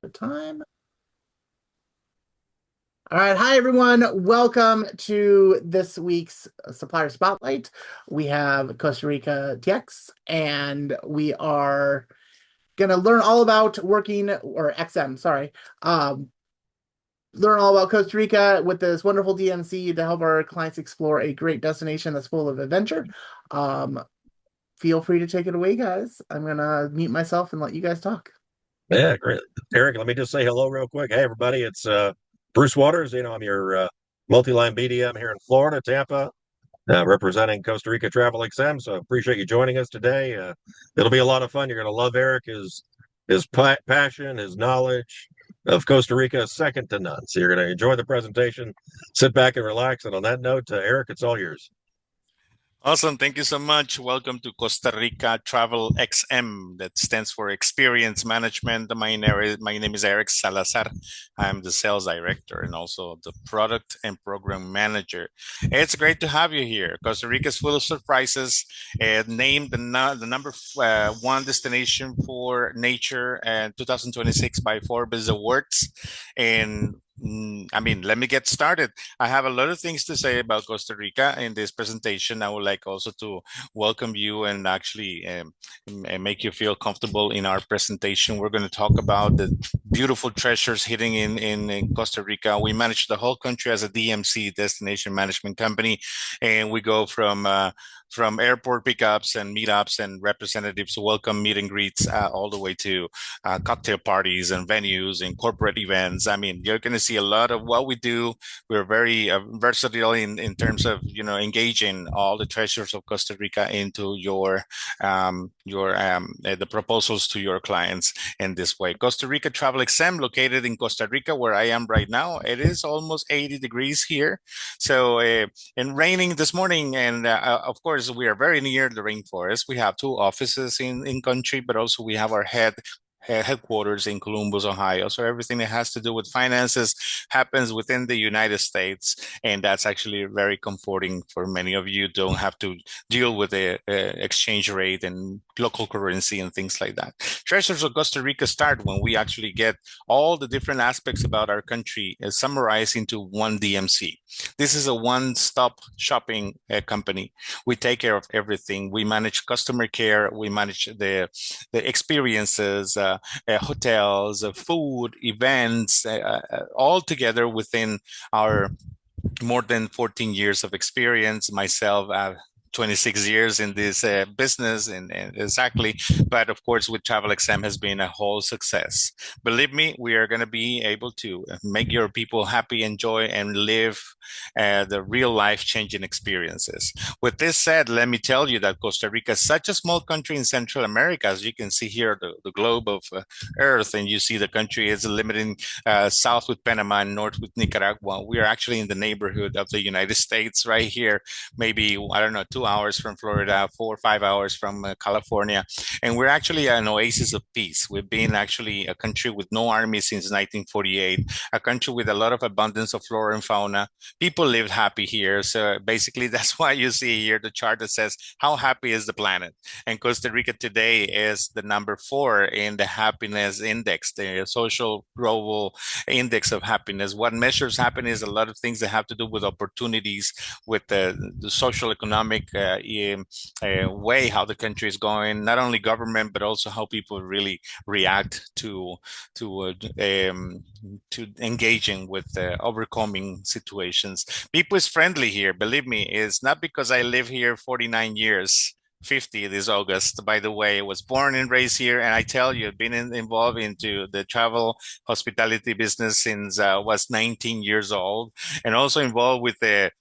Time. All right. Hi, everyone. Welcome to this week's Supplier Spotlight. We have Costa Rica TX, and we are going to learn all about working, or XM, sorry. Um, Learn all about Costa Rica with this wonderful DMC to help our clients explore a great destination that's full of adventure. Um, Feel free to take it away, guys. I'm going to mute myself and let you guys talk. Yeah, great. Eric, let me just say hello real quick. Hey, everybody, it's Bruce Waters. I'm your multi-line BDM here in Florida, Tampa, representing Costa Rica TravelXM. So appreciate you joining us today. It'll be a lot of fun. You're going to love Eric. His passion, his knowledge of Costa Rica is second to none. So you're going to enjoy the presentation, sit back and relax. And on that note, Eric, it's all yours. Awesome. Thank you so much. Welcome to Costa Rica Travel XM. That stands for Experience Management. My name is Eric Salazar. I'm the sales director and also the product and program manager. It's great to have you here. Costa Rica is full of surprises. Named the number one destination for nature and 2026 by Forbes Awards. And let me get started. I have a lot of things to say about Costa Rica in this presentation. I would like also to welcome you and actually make you feel comfortable in our presentation. We're going to talk about the beautiful treasures hidden in Costa Rica. We manage the whole country as a DMC, Destination Management Company, and we go from airport pickups and meetups and representatives welcome meet and greets all the way to cocktail parties and venues and corporate events. You're going to see a lot of what we do. We're very versatile in terms of engaging all the treasures of Costa Rica into the proposals to your clients in this way. Costa Rica Travel XM, located in Costa Rica, where I am right now. It is almost 80 degrees here, so and raining this morning. And of course, we are very near the rainforest. We have two offices in country, but also we have our headquarters in Columbus, Ohio. So everything that has to do with finances happens within the United States, and that's actually very comforting for many of you. Don't have to deal with the exchange rate and local currency and things like that. Treasures of Costa Rica start when we actually get all the different aspects about our country summarized into one DMC. This is a one-stop shopping company. We take care of everything. We manage customer care. We manage the experiences, hotels, food, events, all together within our more than 14 years of experience. Myself, 26 years in this business, and exactly. But of course, with TravelXM has been a whole success. Believe me, we are going to be able to make your people happy, enjoy, and live the real life-changing experiences. With this said, let me tell you that Costa Rica is such a small country in Central America. As you can see here, the globe of Earth, and you see the country is limiting south with Panama and north with Nicaragua. We are actually in the neighborhood of the United States right here, maybe, I don't know, 2 hours from Florida, 4 or 5 hours from California. And we're actually an oasis of peace. We've been actually a country with no army since 1948, a country with a lot of abundance of flora and fauna. People live happy here. So basically, that's why you see here the chart that says, how happy is the planet? And Costa Rica today is the number 4 in the happiness index, the social global index of happiness. What measures happiness? A lot of things that have to do with opportunities, with the social economic way how the country is going, not only government, but also how people really react to engaging with overcoming situations. People is friendly here. Believe me, it's not because I live here 49 years. 50 this August. By the way, I was born and raised here, and I tell you, I've been involved into the travel hospitality business since I was 19 years old, and also involved with the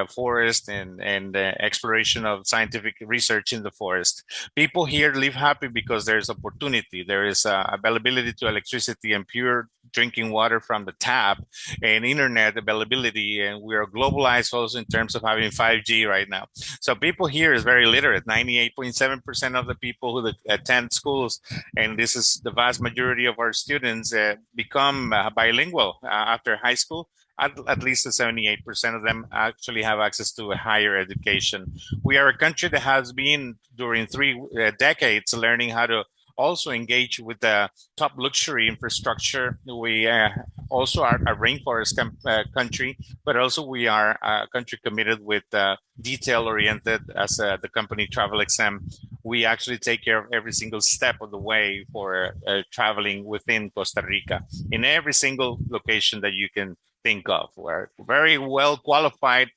forest and exploration of scientific research in the forest. People here live happy because there's opportunity. There is availability to electricity and pure drinking water from the tap, and internet availability. And we are globalized also in terms of having 5G right now. So people here is very literate. 98.7% of the people who attend schools, and this is the vast majority of our students, become bilingual after high school. At least 78% of them actually have access to a higher education. We are a country that has been during 3 decades learning how to also engage with the top luxury infrastructure. We also are a rainforest country, but also we are a country committed with detail-oriented as the company TravelXM. We actually take care of every single step of the way for traveling within Costa Rica in every single location that you can think of. We're very well qualified,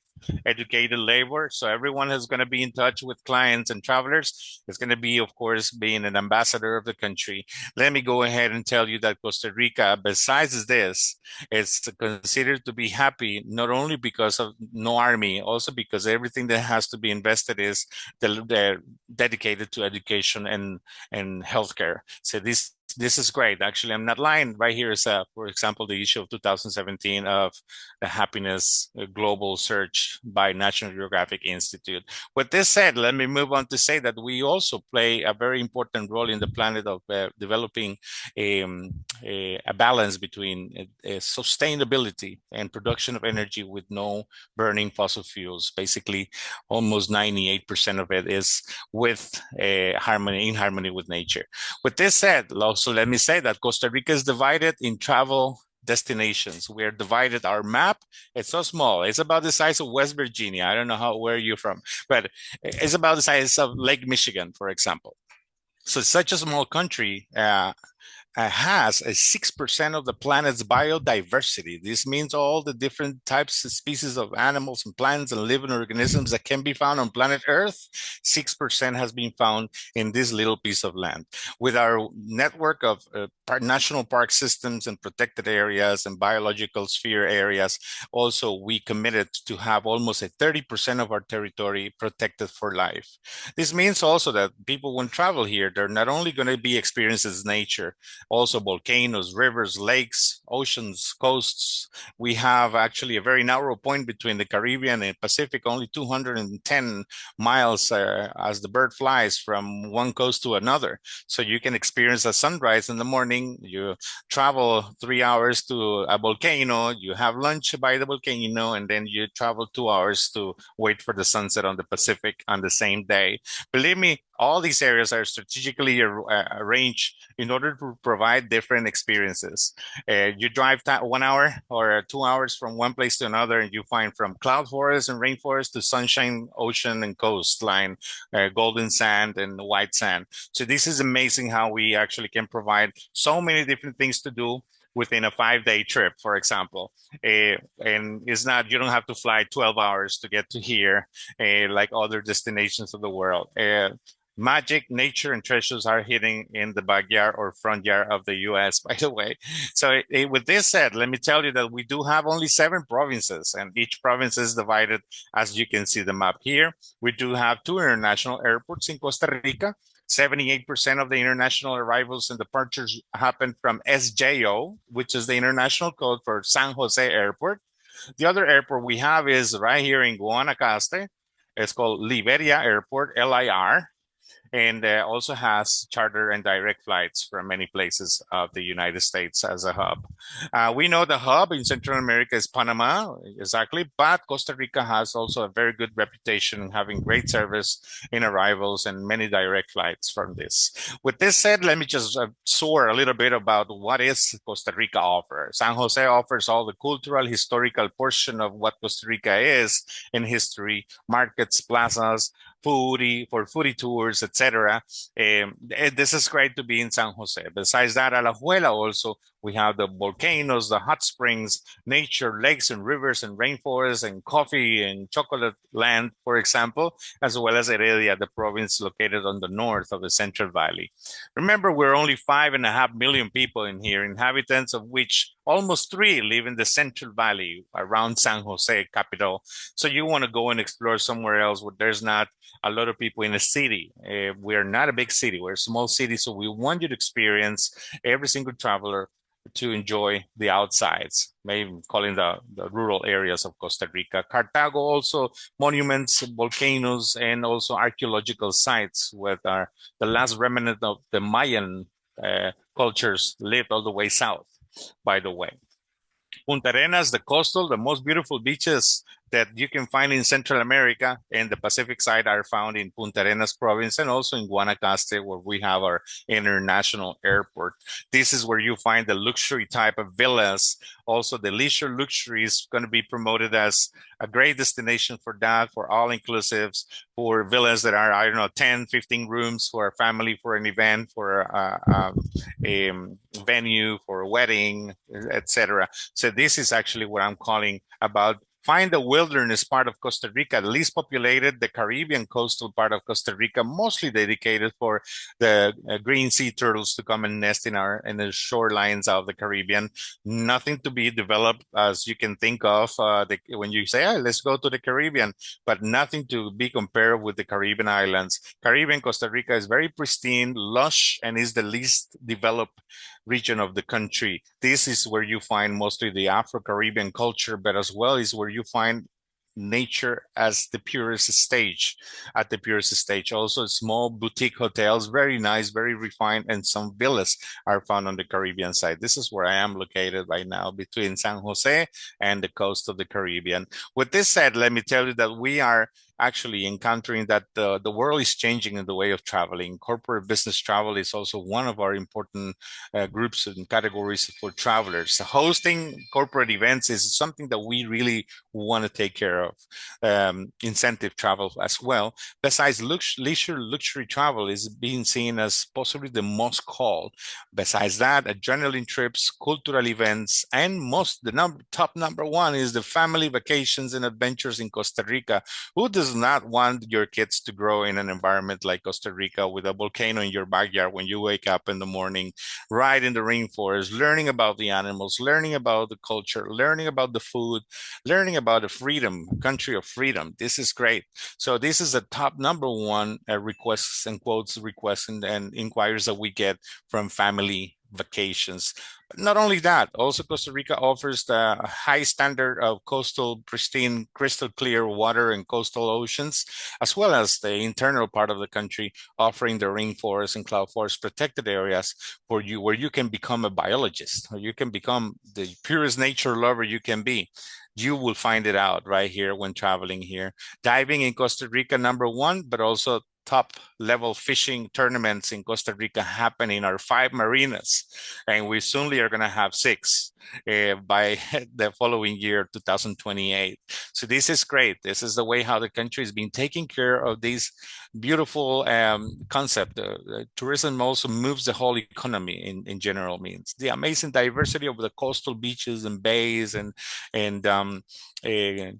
educated labor. So everyone is going to be in touch with clients and travelers. It's going to be, of course, being an ambassador of the country. Let me go ahead and tell you that Costa Rica, besides this, it's considered to be happy, not only because of no army, also because everything that has to be invested is they're dedicated to education and healthcare. So this is great. Actually, I'm not lying. Right here is, for example, the issue of 2017 of the Happiness Global Search by National Geographic Institute. With this said, let me move on to say that we also play a very important role in the planet of developing a balance between sustainability and production of energy with no burning fossil fuels. Basically, almost 98% of it is with in harmony with nature. With this said, also let me say that Costa Rica is divided in travel destinations. We are divided. Our map, it's so small. It's about the size of West Virginia. I don't know where you're from, but it's about the size of Lake Michigan, for example. So such a small country has a 6% of the planet's biodiversity. This means all the different types of species of animals and plants and living organisms that can be found on planet Earth. 6% has been found in this little piece of land. With our network of national park systems and protected areas and biological sphere areas, also we committed to have almost a 30% of our territory protected for life. This means also that people, when travel here, they're not only going to be experiencing nature, also volcanoes, rivers, lakes, oceans, coasts. We have actually a very narrow point between the Caribbean and Pacific, only 210 miles as the bird flies from one coast to another. So you can experience a sunrise in the morning, you travel 3 hours to a volcano, you have lunch by the volcano, and then you travel 2 hours to wait for the sunset on the Pacific on the same day. Believe me, all these areas are strategically arranged in order to provide different experiences. You drive 1 hour or 2 hours from one place to another, and you find from cloud forest and rainforest to sunshine, ocean, and coastline, golden sand and white sand. So this is amazing how we actually can provide so many different things to do within a 5-day trip, for example. And it's not, you don't have to fly 12 hours to get to here like other destinations of the world. Magic, nature, and treasures are hidden in the backyard or front yard of the U.S., by the way. So with this said, let me tell you that we do have only 7 provinces, and each province is divided, as you can see the map here. We do have 2 international airports in Costa Rica. 78% of the international arrivals and departures happen from SJO, which is the international code for San Jose Airport. The other airport we have is right here in Guanacaste. It's called Liberia Airport, LIR. And also has charter and direct flights from many places of the United States as a hub. We know the hub in Central America is Panama, exactly, but Costa Rica has also a very good reputation, having great service in arrivals and many direct flights from this. With this said, let me just soar a little bit about what is Costa Rica offer. San Jose offers all the cultural, historical portion of what Costa Rica is in history, markets, plazas, foodie tours, etc. This is great to be in San Jose. Besides that, Alajuela also, we have the volcanoes, the hot springs, nature, lakes and rivers and rainforests and coffee and chocolate land, for example, as well as Heredia, the province located on the north of the Central Valley. Remember, we're only 5.5 million people in here, inhabitants of which almost 3 live in the Central Valley around San Jose capital. So you want to go and explore somewhere else where there's not a lot of people in a city. We're not a big city, we're a small city. So we want you to experience, every single traveler, to enjoy the outsides, maybe calling the rural areas of Costa Rica. Cartago also monuments, volcanoes, and also archaeological sites where the last remnant of the Mayan cultures lived all the way south, by the way. Punta Arenas, the coastal, the most beautiful beaches that you can find in Central America, and the Pacific side are found in Punta Arenas province and also in Guanacaste, where we have our international airport. This is where you find the luxury type of villas. Also, the leisure luxury is going to be promoted as a great destination for that, for all inclusives, for villas that are, I don't know, 10, 15 rooms for a family, for an event, for a venue, for a wedding, etc. So this is actually what I'm calling about. Find the wilderness part of Costa Rica, least populated, the Caribbean coastal part of Costa Rica, mostly dedicated for the green sea turtles to come and nest in the shorelines of the Caribbean. Nothing to be developed as you can think of when you say, oh, let's go to the Caribbean, but nothing to be compared with the Caribbean islands. Caribbean Costa Rica is very pristine, lush, and is the least developed region of the country. This is where you find mostly the Afro-Caribbean culture, but as well is where you find nature as the purest stage, at the purest stage. Also small boutique hotels, very nice, very refined, and some villas are found on the Caribbean side. This is where I am located right now, between San Jose and the coast of the Caribbean. With this said, let me tell you that we are actually encountering that the world is changing in the way of traveling. Corporate business travel is also one of our important groups and categories for travelers. Hosting corporate events is something that we really want to take care of. Incentive travel as well. Besides leisure luxury travel is being seen as possibly the most called. Besides that, adrenaline trips, cultural events, and top number one is the family vacations and adventures in Costa Rica. Who does not want your kids to grow in an environment like Costa Rica with a volcano in your backyard when you wake up in the morning, right in the rainforest, learning about the animals, learning about the culture, learning about the food, learning about the freedom, country of freedom. This is great. So this is the top number one requests and quotes requests and inquiries that we get from family vacations. Not only that, also Costa Rica offers the high standard of coastal, pristine, crystal clear water and coastal oceans, as well as the internal part of the country, offering the rainforest and cloud forest protected areas for you, where you can become a biologist, or you can become the purest nature lover you can be. You will find it out right here when traveling here. Diving in Costa Rica, number one, but also top level fishing tournaments in Costa Rica happen in our 5 marinas, and we soonly are going to have 6 by the following year, 2028. So this is great. This is the way how the country is being taking care of these beautiful concept. Tourism also moves the whole economy in general means. The amazing diversity of the coastal beaches and bays and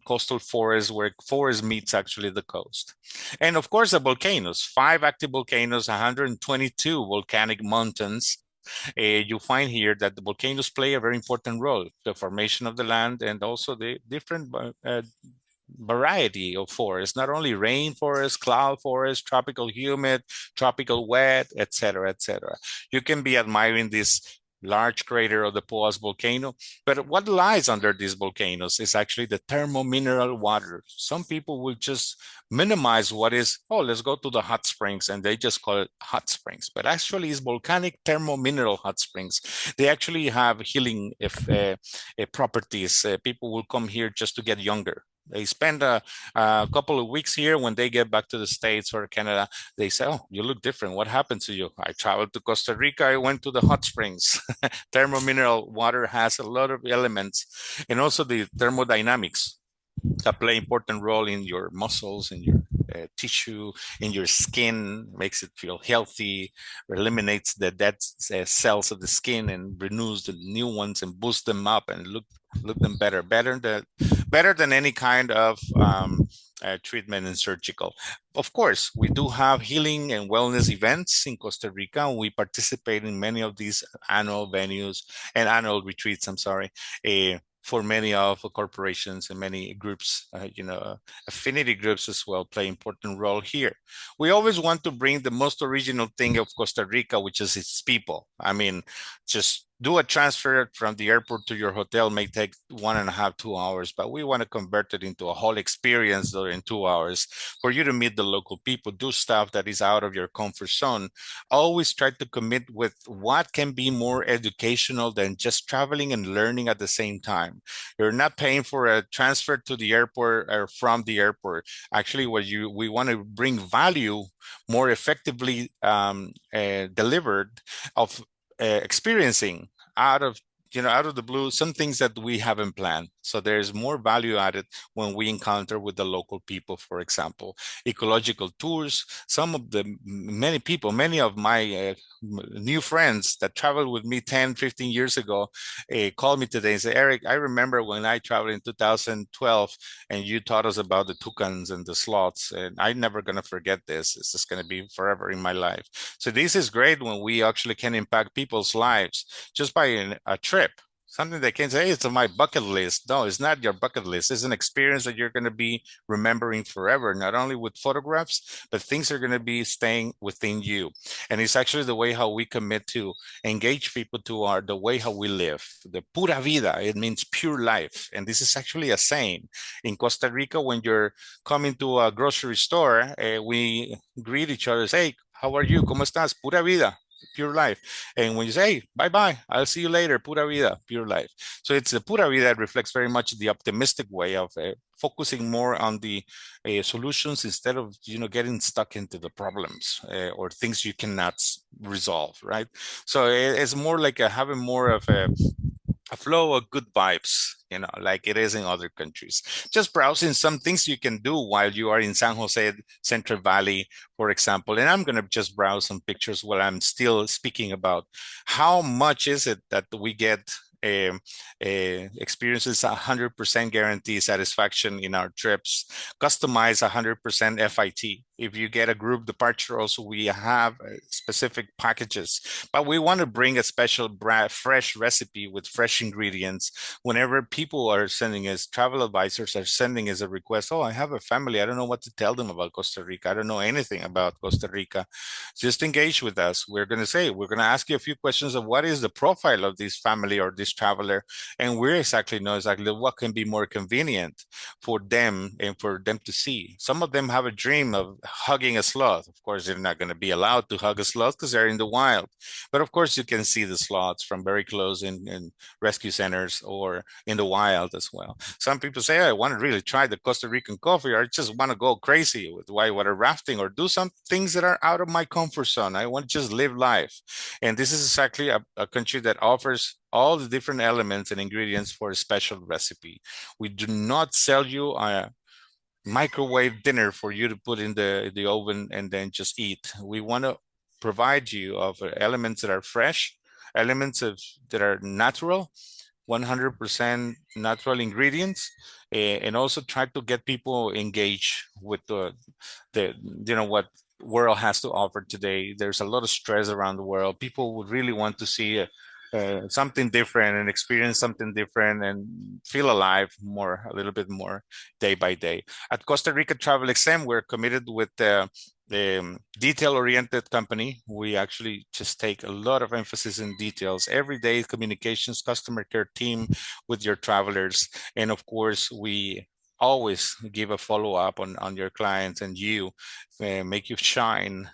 coastal forests, where forest meets actually the coast. And of course, the volcanoes, 5 active volcanoes, 122 volcanic mountains. You find here that the volcanoes play a very important role, the formation of the land and also the different variety of forests, not only rainforest, cloud forest, tropical humid, tropical wet, etc., etc. You can be admiring this large crater of the Poas volcano. But what lies under these volcanoes is actually the thermomineral water. Some people will just minimize what is, oh, let's go to the hot springs, and they just call it hot springs. But actually, it's volcanic thermomineral hot springs. They actually have healing properties. People will come here just to get younger. They spend a couple of weeks here. When they get back to the States or Canada, they say, oh, you look different. What happened to you? I traveled to Costa Rica. I went to the hot springs. Thermomineral water has a lot of elements, and also the thermodynamics that play important role in your muscles, in your tissue, in your skin, makes it feel healthy, eliminates the dead cells of the skin and renews the new ones and boosts them up and look them better than any kind of treatment and surgical. Of course, we do have healing and wellness events in Costa Rica. We participate in many of these annual venues and annual retreats, I'm sorry, for many of the corporations and many groups, affinity groups as well play important role here. We always want to bring the most original thing of Costa Rica, which is its people. I mean, just do a transfer from the airport to your hotel may take 1.5, 2 hours, but we want to convert it into a whole experience in 2 hours for you to meet the local people, do stuff that is out of your comfort zone. Always try to commit with what can be more educational than just traveling and learning at the same time. You're not paying for a transfer to the airport or from the airport. Actually, we want to bring value more effectively delivered of experiencing out of out of the blue some things that we haven't planned. So there's more value added when we encounter with the local people. For example, ecological tours. Some of the many of my new friends that traveled with me 10, 15 years ago called me today and say, Eric, I remember when I traveled in 2012 and you taught us about the toucans and the sloths, and I'm never going to forget this. It's just going to be forever in my life. So this is great when we actually can impact people's lives just by a trip. Something they can say, hey, it's on my bucket list. No, it's not your bucket list. It's an experience that you're going to be remembering forever, not only with photographs, but things are going to be staying within you. And it's actually the way how we commit to engage people to the way how we live. The pura vida, it means pure life. And this is actually a saying. In Costa Rica, when you're coming to a grocery store, we greet each other, say, hey, how are you? ¿Cómo estás? Pura vida, pure life. And when you say, hey, bye-bye, I'll see you later, pura vida, pure life. So it's a pura vida that reflects very much the optimistic way of focusing more on the solutions instead of, getting stuck into the problems or things you cannot resolve, right? So it's more like having more of a flow of good vibes, like it is in other countries. Just browsing some things you can do while you are in San Jose Central Valley, for example. And I'm going to just browse some pictures while I'm still speaking about how much is it that we get experiences 100% guarantee satisfaction in our trips, customize 100% FIT. If you get a group departure, also we have specific packages, but we want to bring a special fresh recipe with fresh ingredients. Whenever people are sending us, travel advisors are sending us a request, oh, I have a family, I don't know what to tell them about Costa Rica, I don't know anything about Costa Rica, just engage with us. We're going to ask you a few questions of what is the profile of this family or this traveler, and we know exactly what can be more convenient for them and for them to see. Some of them have a dream of hugging a sloth. Of course, they're not going to be allowed to hug a sloth because they're in the wild. But of course, you can see the sloths from very close in rescue centers or in the wild as well. Some people say, I want to really try the Costa Rican coffee, or I just want to go crazy with whitewater rafting or do some things that are out of my comfort zone. I want to just live life. And this is exactly a country that offers all the different elements and ingredients for a special recipe. We do not sell you a microwave dinner for you to put in the oven and then just eat. We want to provide you of elements that are fresh, elements that are natural, 100% natural ingredients, and also try to get people engaged with the what world has to offer today. There's a lot of stress around the world. People would really want to see something different and experience something different and feel alive a little bit more day by day. At Costa Rica TravelXM, we're committed with the detail-oriented company. We actually just take a lot of emphasis in details. Everyday communications, customer care team with your travelers. And of course, we always give a follow-up on your clients, and you make you shine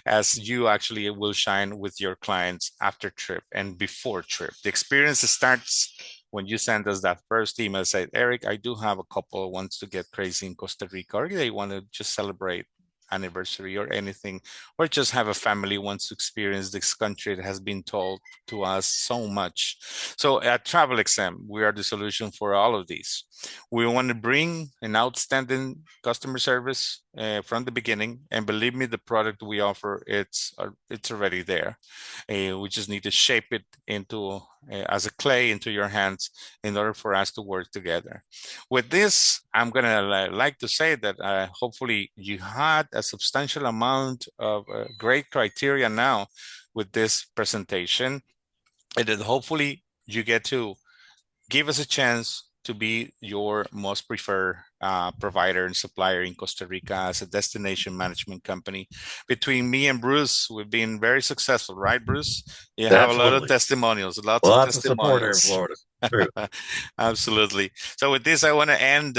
as you actually will shine with your clients after trip and before trip. The experience starts when you send us that first email, say, Eric, I do have a couple who wants to get crazy in Costa Rica, or they want to just celebrate anniversary or anything, or just have a family wants to experience this country that has been told to us so much. So at TravelXM, we are the solution for all of these. We want to bring an outstanding customer service from the beginning, and believe me, the product we offer, it's already there. We just need to shape it into as a clay into your hands in order for us to work together. With this, I'm gonna like to say that hopefully you had a substantial amount of great criteria now with this presentation, and then hopefully you get to give us a chance to be your most preferred provider and supplier in Costa Rica as a destination management company. Between me and Bruce, we've been very successful, right, Bruce? You have a lot of Absolutely. testimonials, lots of Lots of support here in testimonials. Florida. True. Absolutely. So with this, I want to end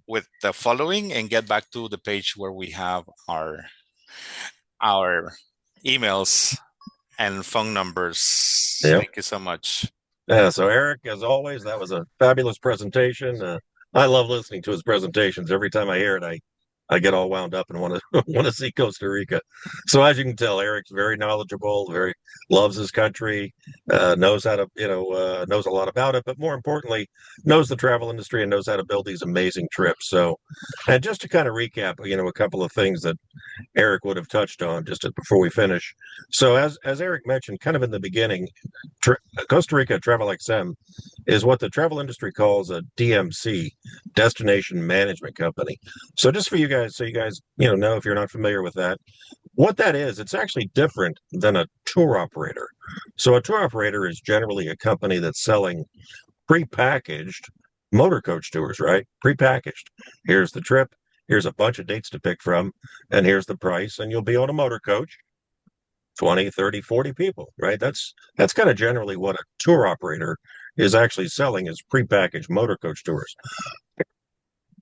with the following and get back to the page where we have our emails and phone numbers. Yep. Thank you so much. Yeah, so Eric, as always, that was a fabulous presentation. I love listening to his presentations. Every time I hear it, I get all wound up and want to want to see Costa Rica. So as you can tell, Eric's very knowledgeable, very loves his country, knows how to, knows a lot about it, but more importantly, knows the travel industry and knows how to build these amazing trips. So, and just to kind of recap, a couple of things that Eric would have touched on before we finish. So as Eric mentioned, kind of in the beginning, Costa Rica TravelXM is what the travel industry calls a DMC, Destination Management Company. So just for you guys, so you guys know if you're not familiar with that, what that is, it's actually different than a tour operator. So a tour operator is generally a company that's selling prepackaged motor coach tours, right? Prepackaged. Here's the trip. Here's a bunch of dates to pick from, and here's the price, and you'll be on a motor coach, 20, 30, 40 people, right? That's kind of generally what a tour operator is actually selling is prepackaged motor coach tours.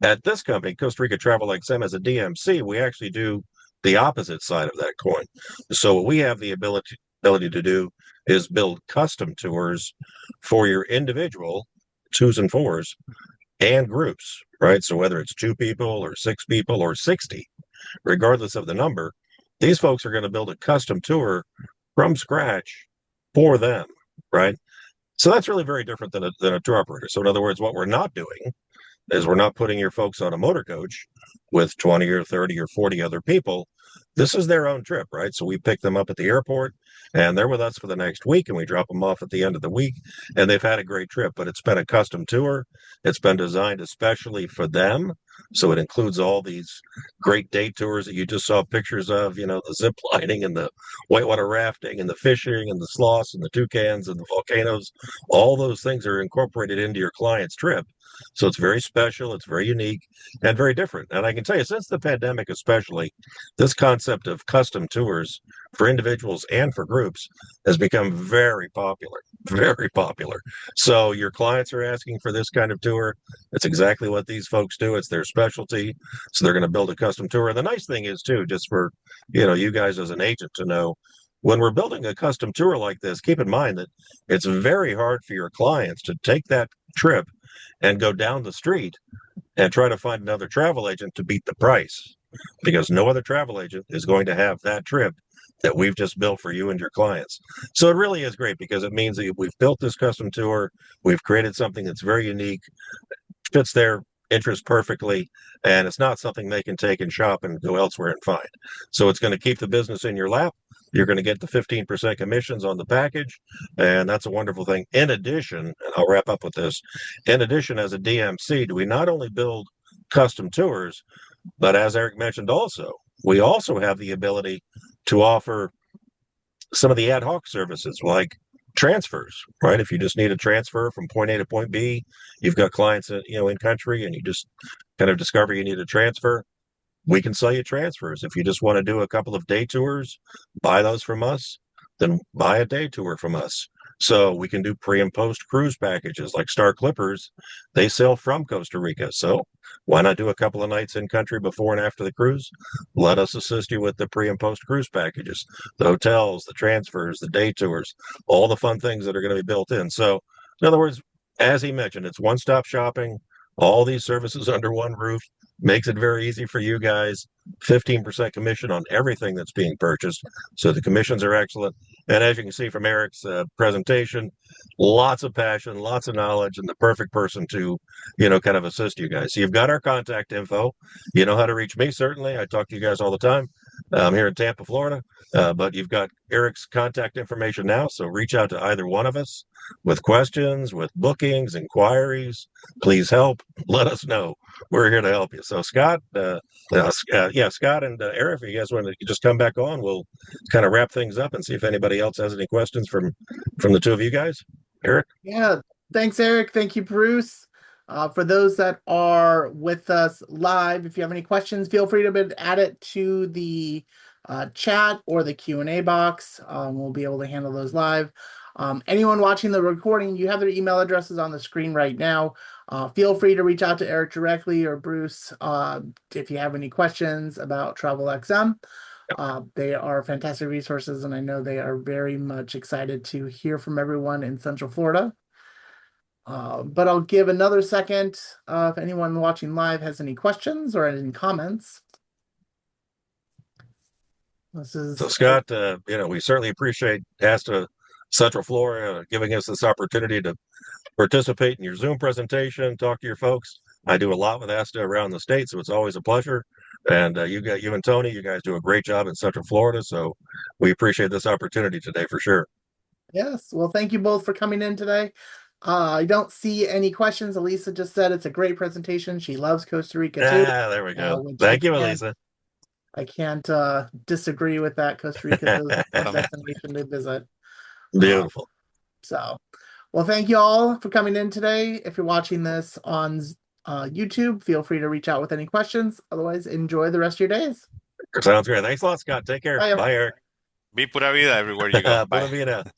At this company, Costa Rica Travel XM, as a DMC, we actually do the opposite side of that coin. So what we have the ability to do is build custom tours for your individual twos and fours and groups, right? So whether it's 2 people or 6 people or 60, regardless of the number, these folks are going to build a custom tour from scratch for them, right? So that's really very different than a tour operator. So in other words, what we're not doing is we're not putting your folks on a motor coach with 20 or 30 or 40 other people. This is their own trip, right? So we pick them up at the airport and they're with us for the next week and we drop them off at the end of the week and they've had a great trip, but it's been a custom tour. It's been designed especially for them. So it includes all these great day tours that you just saw pictures of, the zip lining and the whitewater rafting and the fishing and the sloths and the toucans and the volcanoes. All those things are incorporated into your client's trip. So it's very special, it's very unique, and very different. And I can tell you, since the pandemic especially, this concept of custom tours for individuals and for groups has become very popular, very popular. So your clients are asking for this kind of tour. It's exactly what these folks do. It's their specialty. So they're going to build a custom tour. And the nice thing is, too, just for, you guys as an agent to know, when we're building a custom tour like this, keep in mind that it's very hard for your clients to take that trip and go down the street and try to find another travel agent to beat the price because no other travel agent is going to have that trip that we've just built for you and your clients. So it really is great because it means that we've built this custom tour. We've created something that's very unique, fits their interest perfectly, and it's not something they can take and shop and go elsewhere and find. So it's going to keep the business in your lap. You're going to get the 15% commissions on the package, and that's a wonderful thing. In addition, and I'll wrap up with this, in addition, as a DMC, do we not only build custom tours, but as Eric mentioned also, we also have the ability to offer some of the ad hoc services like transfers, right? If you just need a transfer from point A to point B, you've got clients in country and you just kind of discover you need a transfer, we can sell you transfers. If you just want to do a couple of day tours, buy those from us, then buy a day tour from us. So we can do pre and post cruise packages like Star Clippers. They sail from Costa Rica. So why not do a couple of nights in country before and after the cruise? Let us assist you with the pre and post cruise packages, the hotels, the transfers, the day tours, all the fun things that are going to be built in. So in other words, as he mentioned, it's one-stop shopping, all these services under one roof. Makes it very easy for you guys. 15% commission on everything that's being purchased. So the commissions are excellent. And as you can see from Eric's presentation, lots of passion, lots of knowledge, and the perfect person to, kind of assist you guys. So you've got our contact info. You know how to reach me, certainly. I talk to you guys all the time. I'm here in Tampa, Florida. But you've got Eric's contact information now. So reach out to either one of us with questions, with bookings, inquiries. Please help. Let us know. We're here to help you. So Scott, Scott and Eric, if you guys want to just come back on, we'll kind of wrap things up and see if anybody else has any questions from the two of you guys. Eric? Yeah. Thanks, Eric. Thank you, Bruce. For those that are with us live, if you have any questions, feel free to add it to the chat or the Q&A box. We'll be able to handle those live. Anyone watching the recording, you have their email addresses on the screen right now. Feel free to reach out to Eric directly or Bruce if you have any questions about TravelXM. They are fantastic resources, and I know they are very much excited to hear from everyone in Central Florida. But I'll give another second if anyone watching live has any questions or any comments. So Scott, we certainly appreciate ASTA Central Florida giving us this opportunity to participate in your Zoom presentation, talk to your folks. I do a lot with ASTA around the state, so it's always a pleasure. And you and Tony, you guys do a great job in Central Florida, so we appreciate this opportunity today for sure. Yes, well, thank you both for coming in today. I don't see any questions. Elisa just said it's a great presentation. She loves Costa Rica too. There we go. Which Thank you, Elisa. I can't disagree with that. Costa Rica is a destination to visit. Beautiful. Well, thank you all for coming in today. If you're watching this on YouTube, feel free to reach out with any questions. Otherwise, enjoy the rest of your days. Sounds great. Thanks a lot, Scott. Take care. Bye, Bye, Eric. Be pura vida everywhere you go. Pura Bye. vida.